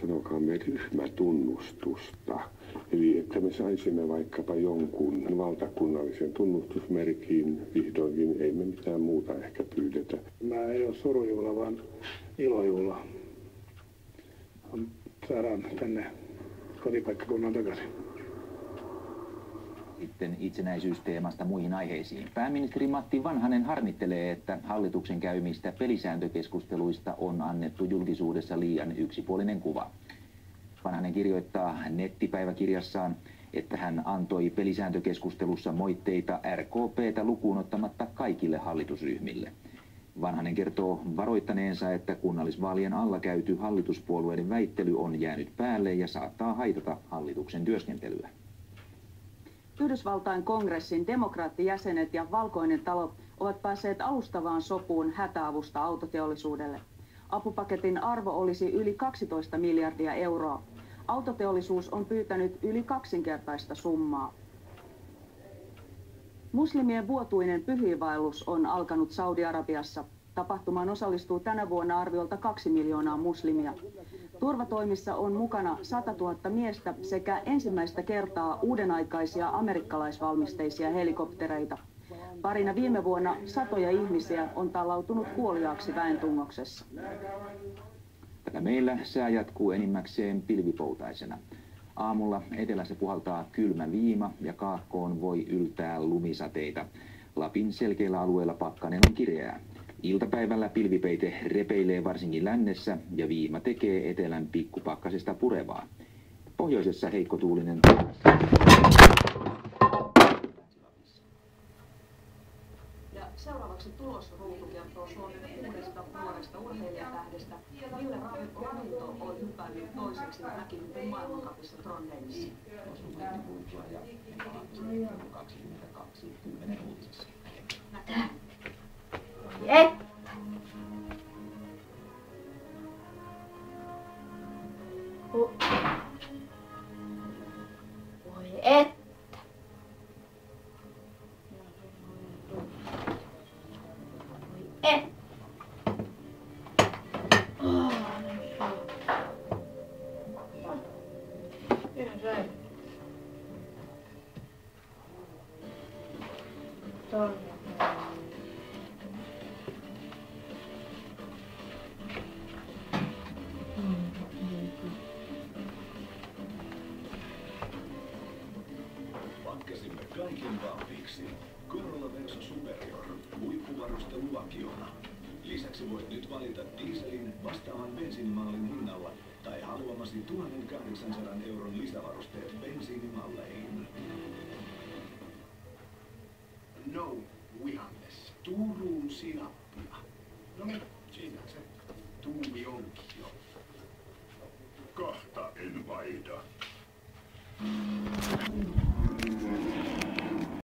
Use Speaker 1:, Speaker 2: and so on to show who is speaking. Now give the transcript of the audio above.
Speaker 1: sanokaamme ryhmätunnustusta. Eli että me saisimme vaikkapa jonkun valtakunnallisen tunnustusmerkin vihdoinkin, ei me mitään muuta ehkä pyydetä.
Speaker 2: Mä ei ole surujuhla, vaan ilojuhla. Saadaan tänne kotipaikkakunnan takaisin.
Speaker 3: Sitten itsenäisyysteemasta muihin aiheisiin. Pääministeri Matti Vanhanen harmittelee, että hallituksen käymistä pelisääntökeskusteluista on annettu julkisuudessa liian yksipuolinen kuva. Vanhanen kirjoittaa nettipäiväkirjassaan, että hän antoi pelisääntökeskustelussa moitteita RKP:tä lukuun ottamatta kaikille hallitusryhmille. Vanhanen kertoo varoittaneensa, että kunnallisvaalien alla käyty hallituspuolueiden väittely on jäänyt päälle ja saattaa haitata hallituksen työskentelyä.
Speaker 4: Yhdysvaltain kongressin demokraattijäsenet ja Valkoinen talo ovat päässeet alustavaan sopuun hätäavusta autoteollisuudelle. Apupaketin arvo olisi yli 12 miljardia euroa. Autoteollisuus on pyytänyt yli kaksinkertaista summaa. Muslimien vuotuinen pyhiinvaellus on alkanut Saudi-Arabiassa. Tapahtumaan osallistuu tänä vuonna arviolta 2 miljoonaa muslimia. Turvatoimissa on mukana 100 000 miestä sekä ensimmäistä kertaa uudenaikaisia amerikkalaisvalmisteisia helikoptereita. Parina viime vuonna satoja ihmisiä on tallautunut kuoliaaksi väentungoksessa.
Speaker 3: Täällä meillä sää jatkuu enimmäkseen pilvipoutaisena. Aamulla etelässä puhaltaa kylmä viima ja kaakkoon voi yltää lumisateita. Lapin selkeillä alueilla pakkanen on kireää. Iltapäivällä pilvipeite repeilee varsinkin lännessä ja viima tekee etelän pikkupakkasesta purevaa. Pohjoisessa heikkotuulinen.
Speaker 4: Ja seuraavaksi tulosruutu kertoo Suomen uudesta nuoresta urheilijatähdestä. Ville Ravinto on hypännyt toiseksi väkihypyn maailmancupissa Trondheimissa.
Speaker 3: 22:10 uutisessa.
Speaker 5: Voi että.
Speaker 6: Pakkasimme kaiken valmiiksi. Corolla Verso Superior, huippuvaruste luvakiona. Lisäksi voit nyt valita dieselin vastaavan bensiinimallin hinnalla tai haluamasi 1800 euron lisävarusteet bensiinimalleihin.
Speaker 2: No, vihannes.
Speaker 6: Turun sinappia.
Speaker 2: No niin, siinä se.
Speaker 6: Tuumi onkin jo.
Speaker 2: Kahta en vaihda.